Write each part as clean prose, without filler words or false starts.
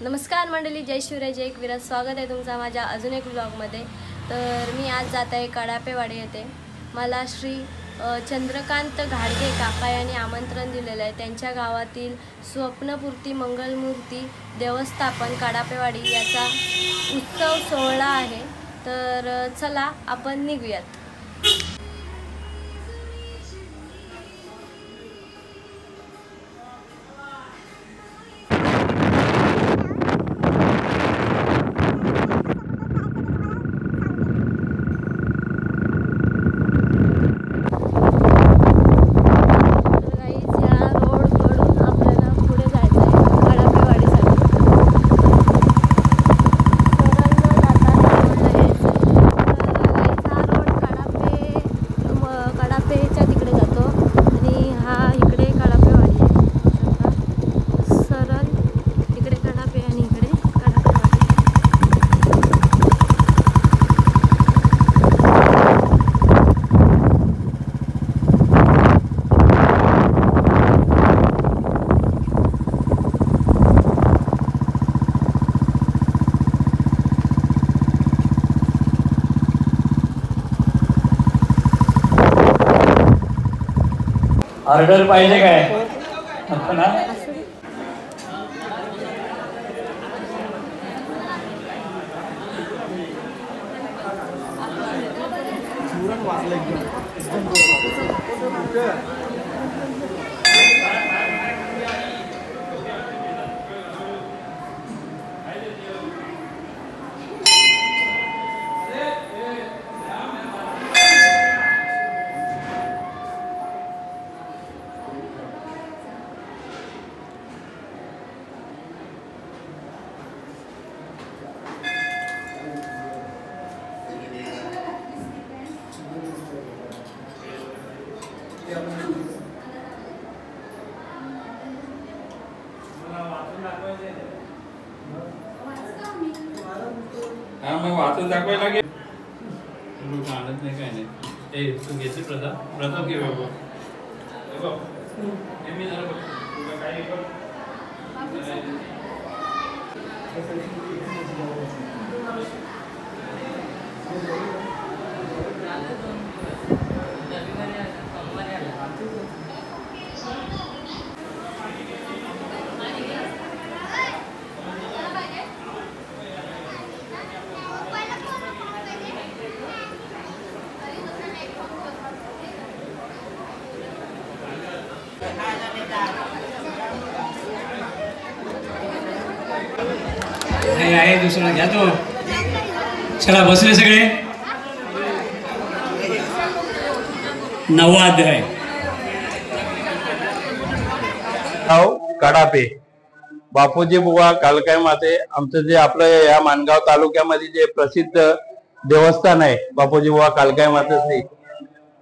नमस्कार मंडळी, जय शिवराय, जय एकवीरा. स्वागत आहे तुमचं माझ्या अजून एक व्लॉगमध्ये. तर मी आज जात आहे कडापेवाडी येथे. मला श्री चंद्रकांत घाडगे काका यांनी आमंत्रण दिलेलं आहे. त्यांच्या गावातील स्वप्नपूर्ती मंगलमूर्ती देवस्थापन कडापेवाडी याचा उत्सव सोहळा आहे. तर चला आपण निघूयात. ऑर्डर पाहिजे काय ना? मग वाचून दाखवायला लागेल. लोक आणत नाही काय नाही. ए तू घेतली प्रताप घे बाबा. मी जरा बघ तुला काय आहे दुसरा घ्या तो. चला बसले सगळे. 9वा अध्याय. कडापे. बापूजी बुवा कालकाय माते आमचं जे आपलं या माणगाव तालुक्यामध्ये जे प्रसिद्ध देवस्थान आहे बापूजी बुवा कालकाय माते,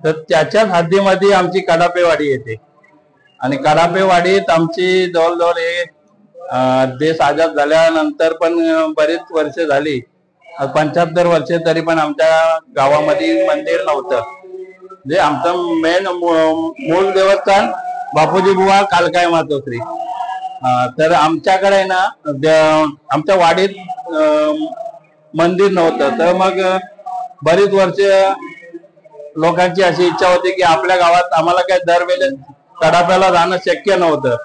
तर त्याच्याच हद्दीमध्ये आमची कडापेवाडी येते. आणि कडापेवाडीत आमची जवळजवळ हे देश आजाद झाल्यानंतर पण बरीच वर्ष झाली, 75 वर्षे, तरी पण आमच्या गावामध्ये मंदिर नव्हतं. जे आमचं मेन मूळ देवस्थान बापूजी बुवा कालकाय मातोश्री. तर आमच्याकडे ना आमच्या वाडीत मंदिर नव्हतं. तर मग बरीच वर्ष लोकांची अशी इच्छा होती की आपल्या गावात आम्हाला काय दरवेळेस कडाप्याला जाणं शक्य नव्हतं.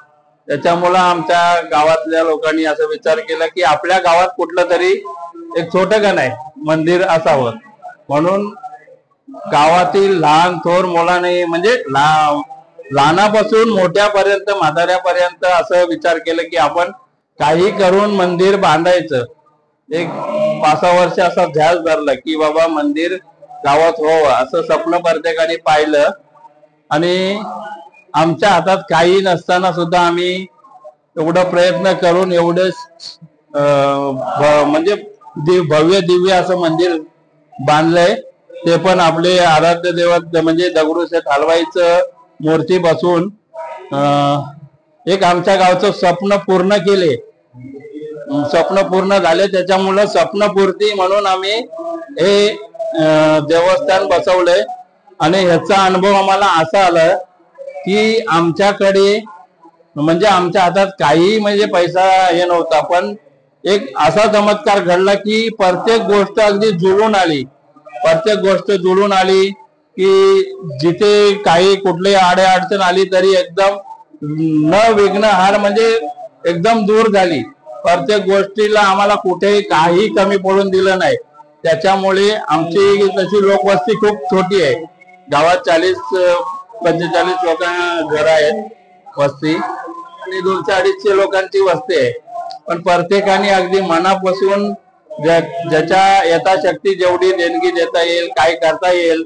त्याच्यामुळं आमच्या गावातल्या लोकांनी असं विचार केला की आपल्या गावात कुठलं तरी एक छोटं का नाही मंदिर असावं. म्हणून गावातील लहान थोर मुलांनी म्हणजे लहानापासून मोठ्यापर्यंत म्हाताऱ्यापर्यंत असं विचार केलं की आपण काही करून मंदिर बांधायचं. एक 5-6 वर्ष असा ध्यास धरला की बाबा मंदिर गावात व्हावं, असं स्वप्न प्रत्येकाने पाहिलं. आणि आमच्या हातात काही नसताना सुद्धा आम्ही एवढा प्रयत्न करून एवढं म्हणजे भव्य दिव्य असं मंदिर बांधलंय. ते पण आपले आराध्य दैवत म्हणजे दगडूशेठ हलवाईचं मूर्ती बसवून एक आमच्या गावचं स्वप्न पूर्ण केले. स्वप्न पूर्ण झाले, त्याच्यामुळं स्वप्नपूर्ती म्हणून आम्ही हे देवस्थान बसवलंय. आणि ह्याचा अनुभव आम्हाला असा आला की आमच्याकडे म्हणजे आमच्या हातात काही म्हणजे पैसा हे नव्हता, पण एक असा चमत्कार घडला की प्रत्येक गोष्ट अगदी जुळून आली. प्रत्येक गोष्ट जुळून आली की जिथे काही कुठली अडचण आली तरी एकदम न विघ्न हार म्हणजे एकदम दूर झाली. प्रत्येक गोष्टीला आम्हाला कुठेही काही कमी पडून दिलं नाही. त्याच्यामुळे आमची तशी लोकवस्ती खूप छोटी आहे. गावात 40-45 लोकांना घर आहेत वस्ती आणि 200-250 लोकांची वस्ती आहे. पण प्रत्येकाने अगदी मनापासून ज्याच्या यथाशक्ती जेवढी देणगी देता येईल, काय करता येईल,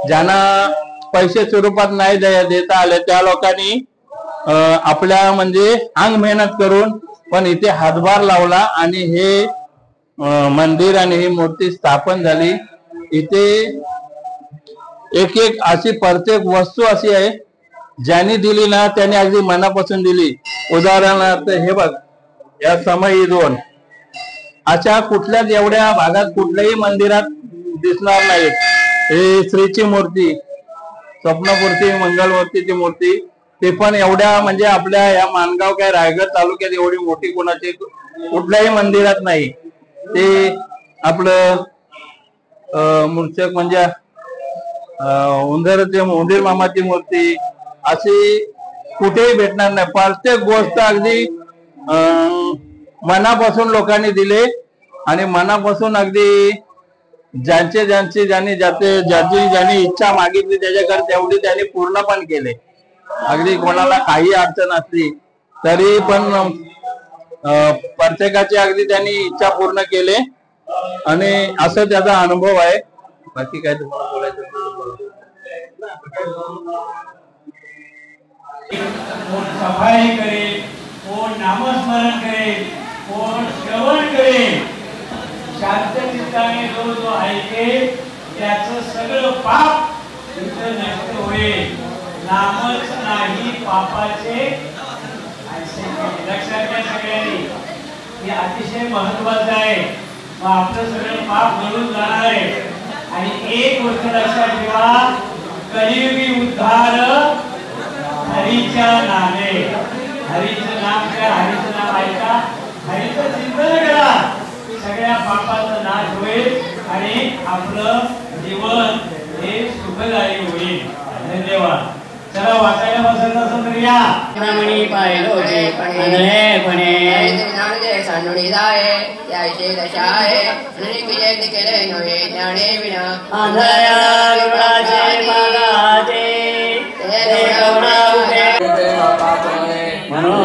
ज्यांना पैसे स्वरूपात नाही देता आले त्या लोकांनी आपल्या म्हणजे अंग मेहनत करून पण इथे हातभार लावला आणि हे मंदिर आणि ही मूर्ती स्थापन झाली. इथे एक एक अशी प्रत्येक वस्तू अशी आहे ज्यांनी दिली ना त्यांनी अगदी मनापासून दिली. उदाहरणार्थ हे बघ, या समई 2 अशा कुठल्याच एवढ्या भागात कुठल्याही मंदिरात दिसणार नाहीत. हे श्रीची मूर्ती, स्वप्नपूर्ती मंगलमूर्तीची मूर्ती, ते पण एवढ्या म्हणजे आपल्या या माणगाव काय रायगड तालुक्यात एवढी मोठी कोणाची कुठल्याही मंदिरात नाही. ते आपलं मूर्छक म्हणजे उंदीर मामाची मूर्ती अशी कुठेही भेटणार नाही. प्रत्येक गोष्ट अगदी मनापासून लोकांनी दिले आणि मनापासून अगदी ज्याची इच्छा मागितली त्याच्याकडे तेवढी त्यांनी पूर्ण पण केले. अगदी कोणाला काही अडचण असली तरी पण प्रत्येकाची अगदी त्यांनी इच्छा पूर्ण केले आणि असं त्याचा अनुभव आहे. बाकी काय तुम्हाला बोलायचं? कोण सफाई करेल, कोण नामस्मरण करेल, कोण श्रवण करेल, शांत चित्ताने जो ऐकेल त्याचं सगळं पाप इथं नष्ट होईल. नामच नाही पापाचे. लक्षात घ्या सगळ्यांनी, हे अतिशय महत्वाचं आहे. मग आपलं सगळं पाप घडून जाणार आहे. आणि एक गोष्ट लक्षात ठेवा, कलियुगी उद्धार हरीच्या नामे. हरीचं नाम काय? हरीचं नाम ऐका, हरीचं चिंतन करा, सगळ्या पापाचा नाश होईल आणि आपलं जीवन हे सुखदायी होईल. धन्यवाद. चला वाचायला बसायचं असेल तर या. मणी पाहिलो जे आंधळेपणे सांडुणी जाये त्याचे दशाये किती केले नव्हे ज्ञाने विना आंधळ्या गरुडाचे मागाचे ते गरुडा उभे म्हणून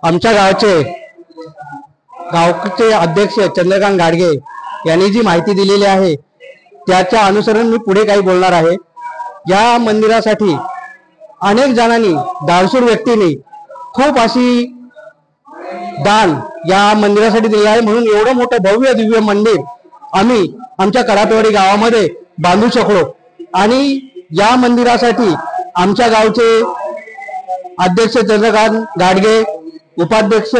आमच्या गावचे अध्यक्ष चंद्रकांत गाडगे यांनी जी माहिती दिलेली आहे त्याच्या अनुसरून मी पुढे काही बोलणार आहे. या मंदिरासाठी अनेक जणांनी, दानशूर व्यक्तींनी खूप अशी दान या मंदिरासाठी दिले आहे. म्हणून एवढं मोठं भव्य दिव्य मंदिर आम्ही आमच्या कडापेवाडी गावामध्ये बांधू शकलो. आणि या मंदिरासाठी आमच्या गावचे अध्यक्ष चंद्रकांत गाडगे, उपाध्यक्ष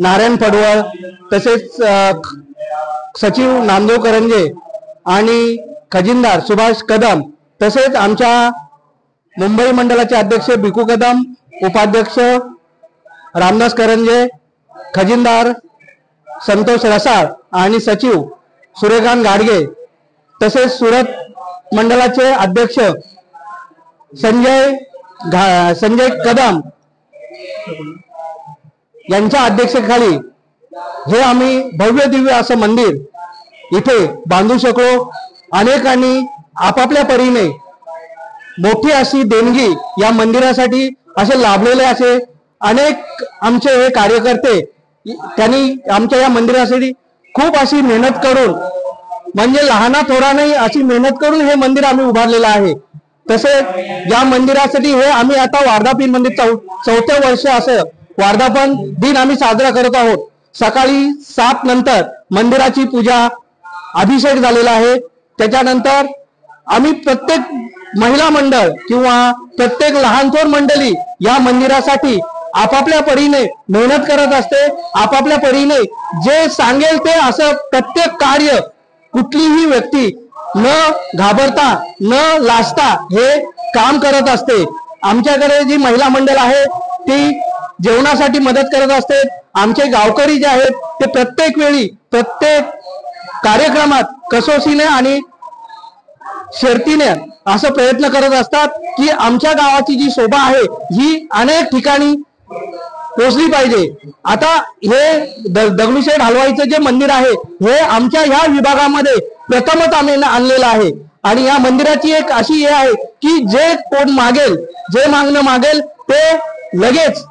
नारायण पडवळ, तसेच सचिव नामदेव करंजे आणि खजिनदार सुभाष कदम, तसेच आमच्या मुंबई मंडळाचे अध्यक्ष भिकू कदम, उपाध्यक्ष रामदास करंजे, खजिनदार संतोष रसाळ आणि सचिव सूर्यकांत गाडगे, तसेच सुरत मंडळाचे अध्यक्ष संजय कदम यांच्या अध्यक्षतेखाली हे आम्ही भव्य दिव्य असं मंदिर इथे बांधू शकलो. अनेकांनी आपापल्या परीने मोठी अशी देणगी या मंदिरासाठी असे लाभलेले असे अनेक आमचे हे कार्यकर्ते, त्यांनी आमच्या या मंदिरासाठी खूप अशी मेहनत करून, म्हणजे लहाना थोराने अशी मेहनत करून हे मंदिर आम्ही उभारलेलं आहे. तसेच या मंदिरासाठी हे आम्ही आता वार्धापीर मंदिर 4थं वर्ष असं वर्धापन दिन आम्ही साजरा करत आहोत. सकाळी 7 नंतर मंदिराची पूजा अभिषेक झालेला आहे। त्याच्यानंतर आम्ही प्रत्येक महिला मंडळ किंवा प्रत्येक लहान थोर मंडळी या मंदिरासाठी आपापल्या परीने मेहनत करत असते। आपापल्या परीने जे सांगेल ते असं प्रत्येक कार्य कुठलीही व्यक्ती न घाबरता न लाजता हे काम करत असते। आमच्याकडे जी महिला मंडळ आहे ती जेवणासाठी मदत करत असते। आमचे गावकरी जे आहेत ते प्रत्येक वेळी प्रत्येक कार्यक्रमात कसोशीने आणि शर्तीने असं प्रयत्न करत असतात की आमच्या गावाची जी शोभा आहे ही अनेक ठिकाणी पोचली पाहिजे। आता हे दगडूशेठ हलवाईचं जे मंदिर आहे हे आमच्या ह्या विभागामध्ये प्रथमच आम्ही आणलेलं आहे आणि या मंदिराची एक अशी हे आहे की जे कोण मागेल जे मागणं मागेल ते लगेच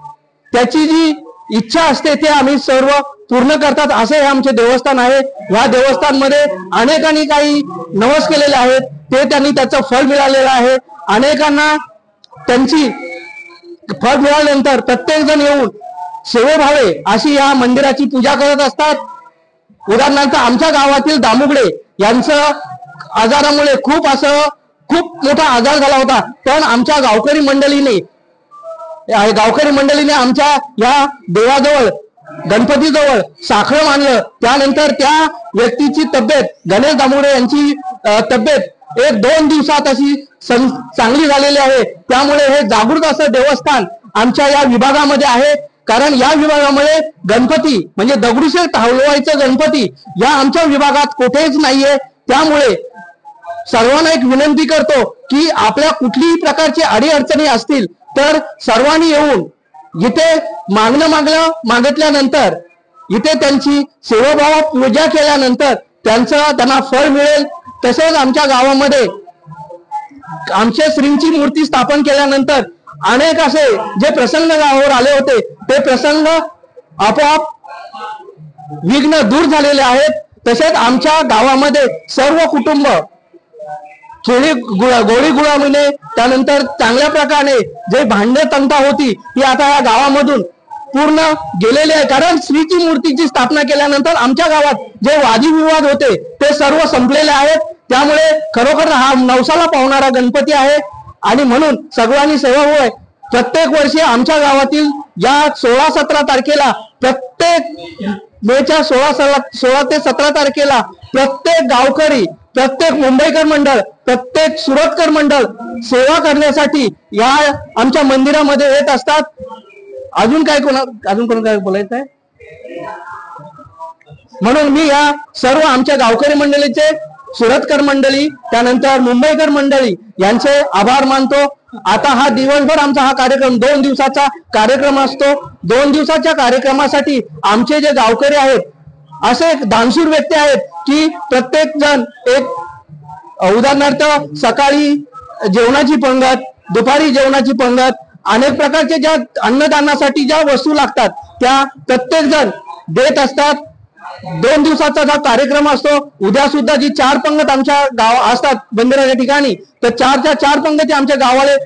त्याची जी इच्छा असते ते आम्ही सर्व पूर्ण करतात असे हे आमचे देवस्थान आहे। या देवस्थानमध्ये अनेकांनी काही नवस केलेले आहेत ते त्यांनी त्याचं फळ मिळालेलं आहे। अनेकांना त्यांची फळ मिळाल्यानंतर प्रत्येक जण येऊन सेवेभावे अशी या मंदिराची पूजा करत असतात। उदाहरणार्थ आमच्या गावातील दामुगडे यांचं आजारामुळे खूप मोठा आजार झाला होता, पण आमच्या गावकरी मंडळीने आमच्या या देवाजवळ गणपतीजवळ साखळं मानलं। त्यानंतर त्या व्यक्तीची तब्येत गणेश दामुगडे यांची तब्येत 1-2 दिवसात अशी चांगली झालेली आहे। त्यामुळे हे जागृत असं देवस्थान आमच्या या विभागामध्ये आहे। कारण या विभागामध्ये गणपती म्हणजे दगडूशेठ हलवाईचं गणपती या आमच्या विभागात कुठेच नाहीये। त्यामुळे सर्वांना एक विनंती करतो की आपल्या कुठलीही प्रकारची अडीअडचणी असतील तर सर्वांनी येऊन इथे मागितल्यानंतर इथे त्यांची सेवाभाव पूजा केल्यानंतर त्यांना फळ मिळेल। तसेच आमच्या गावामध्ये आमच्या श्रींची मूर्ती स्थापन केल्यानंतर अनेक असे जे प्रसंग गावावर आले होते ते प्रसंग आपोआप विघ्न दूर झालेले आहेत। तसेच आमच्या गावामध्ये सर्व कुटुंब गोळी गुळामीने त्यानंतर चांगल्या प्रकारे जे भांडे तंटा होती ती आता या गावामधून पूर्ण गेलेली आहे। कारण श्रीची मूर्तीची स्थापना केल्यानंतर आमच्या गावात जे वादविवाद होते ते सर्व संपलेले आहेत। त्यामुळे खरोखर हा नवसाला पावणारा गणपती आहे आणि म्हणून सर्वांनी सेवा होय। प्रत्येक वर्षी आमच्या गावातील या 16-17 तारखेला प्रत्येक मेच्या 16 ते 17 तारखेला प्रत्येक गावकरी प्रत्येक मुंबईकर मंडळ प्रत्येक सुरतकर मंडळ सेवा करण्यासाठी या आमच्या मंदिरामध्ये येत असतात। अजून कोण काय बोलायचं आहे म्हणून मी या सर्व आमच्या गावकरी मंडळीचे सुरतकर मंडळी त्यानंतर मुंबईकर मंडळी यांचे आभार मानतो। आता हा दिवसभर आमचा हा कार्यक्रम 2 दिवसाचा कार्यक्रम असतो। 2 दिवसाच्या कार्यक्रमासाठी आमचे जे गावकरी आहेत असे दानशूर व्यक्ती आहेत की प्रत्येक जण एक उदाहरणार्थ सकाळी जेवणाची पंगत दुपारी जेवणाची पंगत अनेक प्रकारचे ज्या अन्नदानासाठी ज्या वस्तू लागतात त्या प्रत्येक जण देत असतात। 2 दिवसाचा हा कार्यक्रम असतो। उद्या सुद्धा जी 4 पंगत आमच्या गाव असतात मंदिराच्या ठिकाणी तर 4 पंगती आमच्या गावाला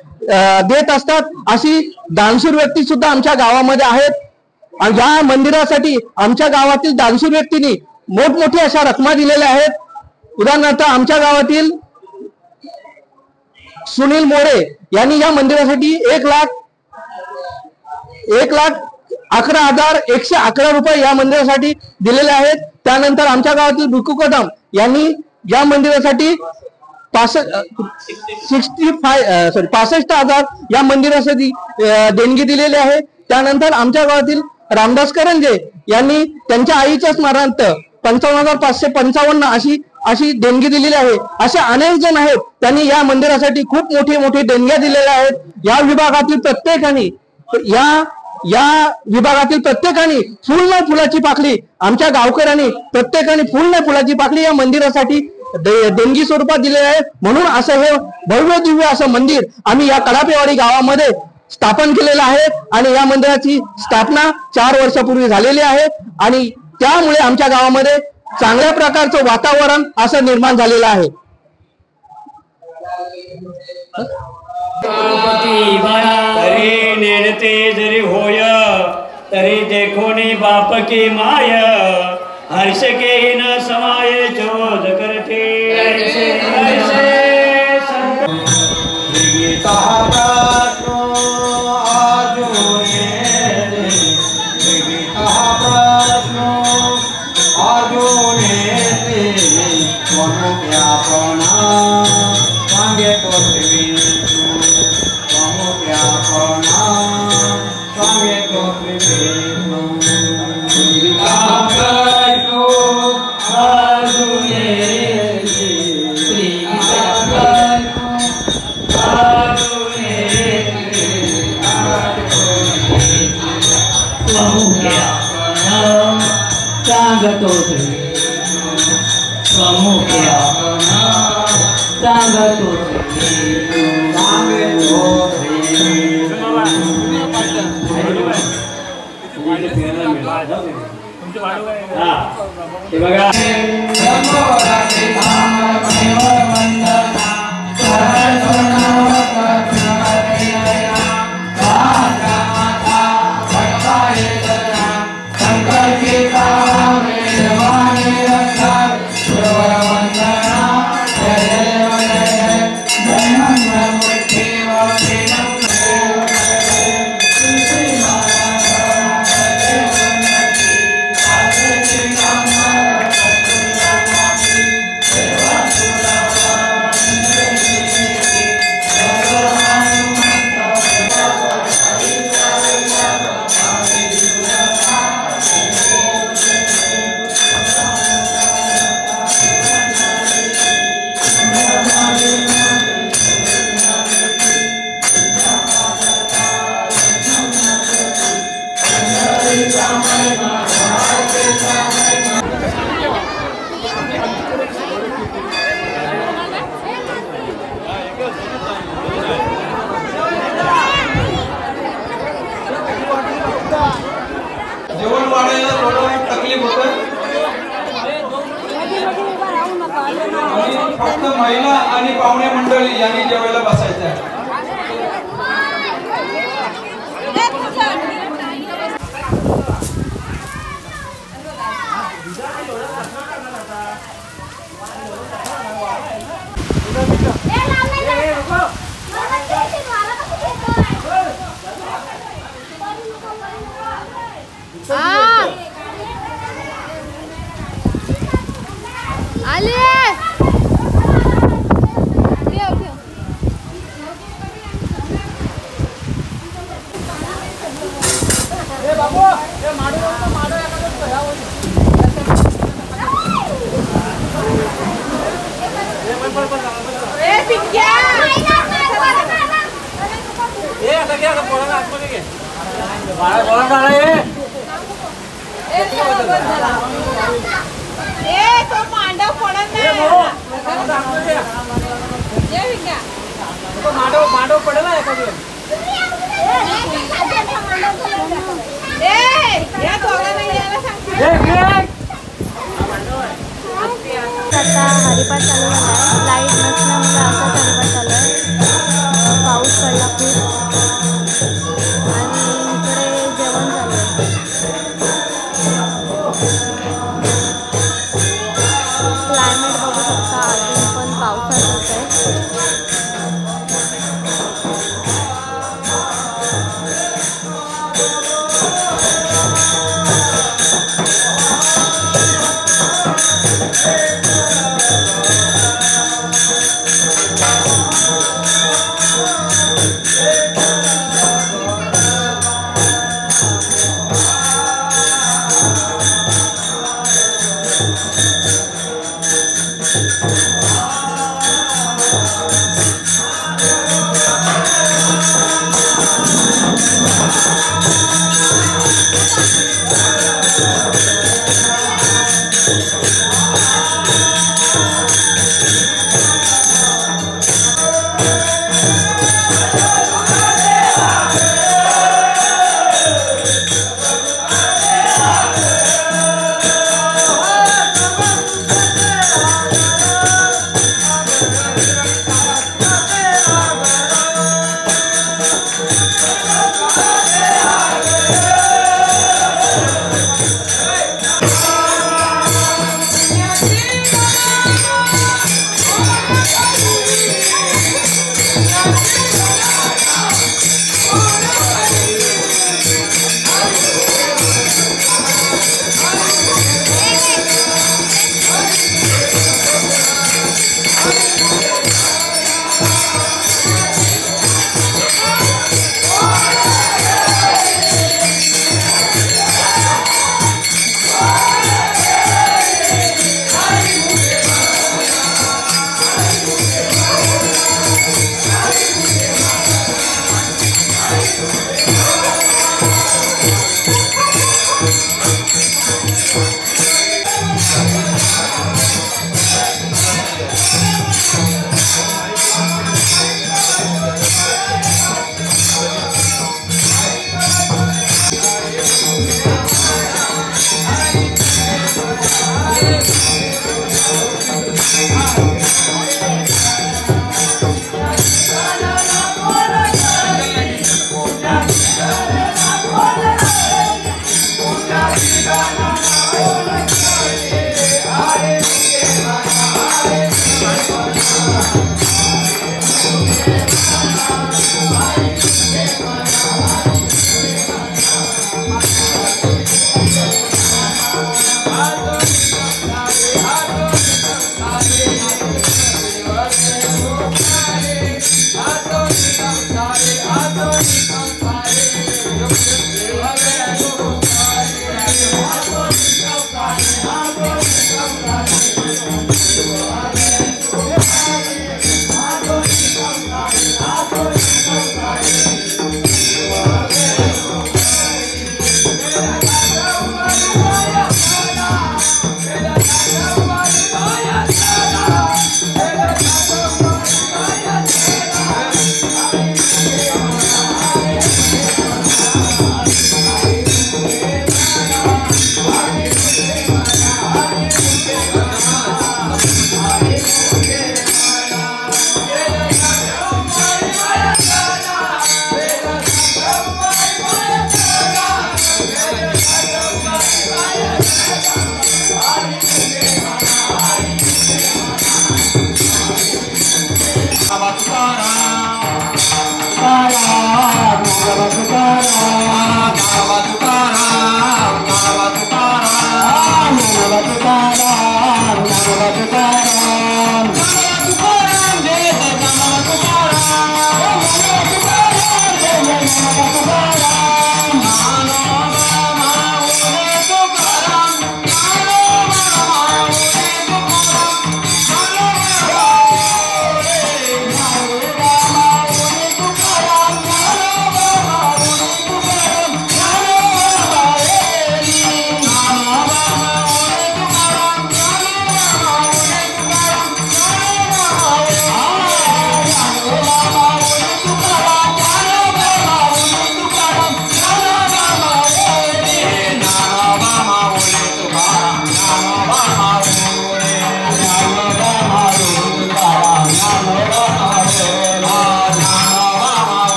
देत असतात। अशी दानशूर व्यक्ती सुद्धा आमच्या गावामध्ये आहेत। आणि या मंदिरासाठी आमच्या गावातील दानशूर व्यक्तींनी मोठमोठ्या अशा रकमा दिलेल्या आहेत। उदाहरणार्थ आमच्या गावातील सुनील मोरे यांनी या मंदिरासाठी 1,11,111 रुपये या मंदिरासाठी दिलेले आहेत। त्यानंतर आमच्या गावातील भिकू कदम यांनी या मंदिरासाठी 65,000 या मंदिरासाठी देणगी दिलेली आहे। त्यानंतर आमच्या गावातील रामदास करंजे यांनी त्यांच्या आईच्या स्मरणार्थ 55,555 अशी देणगी दिलेली आहे। असे अनेक जण आहेत त्यांनी या मंदिरासाठी खूप मोठी देणग्या दिलेल्या आहेत। या विभागातील प्रत्येकाने फुल न फुलाची पाकळी आमच्या गावकऱ्यांनी प्रत्येकाने फुल न फुलाची पाकळी या मंदिरासाठी देणगी स्वरूपात दिलेली आहे। म्हणून असं हे भव्य दिव्य असं मंदिर आम्ही या कडापेवाडी गावामध्ये स्थापन केलेलं आहे आणि या मंदिराची स्थापना 4 वर्षापूर्वी झालेली आहे आणि त्यामुळे आमच्या गावामध्ये चांगल्या प्रकारचं वातावरण असं निर्माण झालेलं आहे। तरी नेणते जरी होय तरी देखोने अपने बाप की माय हर्ष के न समाये चोद करते ऐसे जेवण वाढायला थोडं तकलीफ होतं. फक्त महिला आणि पाहुणे मंडळी यांनी जेवायला बसायचं आहे. आता हरिपाठ चालू झाला आहे. लाईट नसल्यामुळे असाच हरिपाठ चालू आहे. पाऊस पडला खूप आणि इकडे जेवण चालू आहे. क्लायमेट बघू शकता अजून पण पावसाचंच आहे.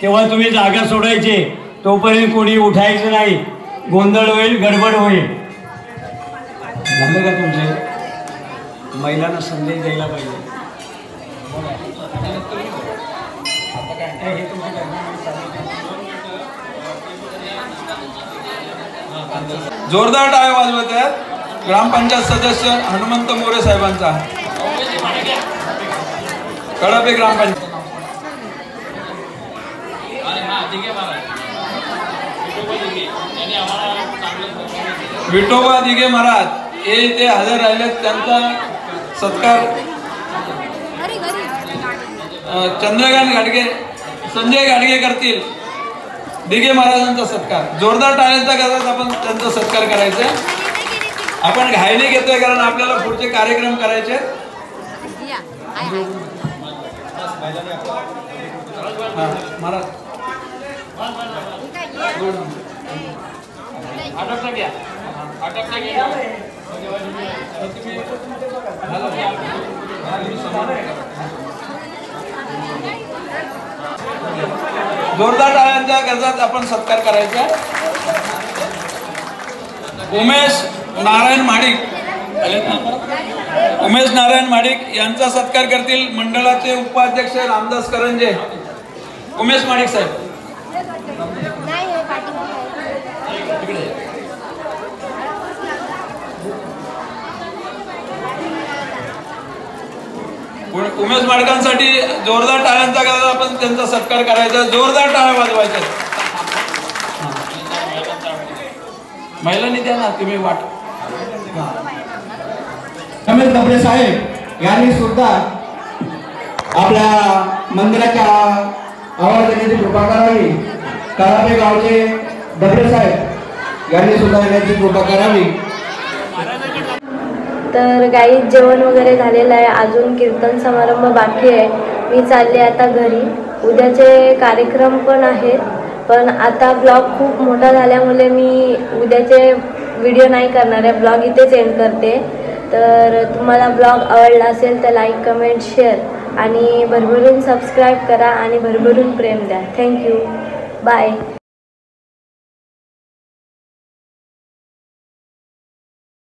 तेव्हा तुम्ही जागा सोडायची, तोपर्यंत कोणी उठायचं नाही, गोंधळ होईल, गडबड होईल. झालं का तुमचे? महिलांना संदेश द्यायला पाहिजे. जोरदार टाळ्या वाजवत आहेत ग्रामपंचायत सदस्य हनुमंत मोरे साहेबांचा. कडापे ग्रामपंचायत. विठोबा दिघे महाराज हे इथे हजर राहिलेत, त्यांचा सत्कार चंद्रकांत घाटगे, संजय घाटगे करतील. दिघे महाराजांचा सत्कार जोरदार टाळ्यांचा करत आपण त्यांचा सत्कार करायचा. आपण घाईने घेतोय कारण आपल्याला पुढचे कार्यक्रम करायचे. महाराज जोरदार टाळ्यांच्या गरजात आपण सत्कार करायचा. उमेश नारायण माडिक यांचा सत्कार करतील मंडळाचे उपाध्यक्ष रामदास करंजे. उमेश माडिक साहेब. उमेश माडकांसाठी जोरदार टाळ्यांचा गरज आपण त्यांचा सत्कार करायचा. जोरदार टाळ्या वाजवायच्या. महिलांनी द्या ना तुम्ही वाट. रमेश डबरे साहेब यांनी सुद्धा आपल्या मंदिराच्या आवाज देण्याची कृपा करावी. कडापे गावचे डबरे साहेब यांनी सुद्धा येण्याची कृपा करावी. तर गाई जेवण वगैरे झालेलं आहे, अजून कीर्तन समारंभ बाकी आहे. मी चालले आता घरी. उद्याचे कार्यक्रम पण आहेत, पण आता ब्लॉग खूप मोठा झाल्यामुळे मी उद्याचे व्हिडिओ नाही करणार आहे. ब्लॉग इथेच एंड करते. तर तुम्हाला ब्लॉग आवडला असेल तर लाईक, कमेंट, शेअर आणि भरभरून सबस्क्राईब करा आणि भरभरून प्रेम द्या. थँक्यू. बाय.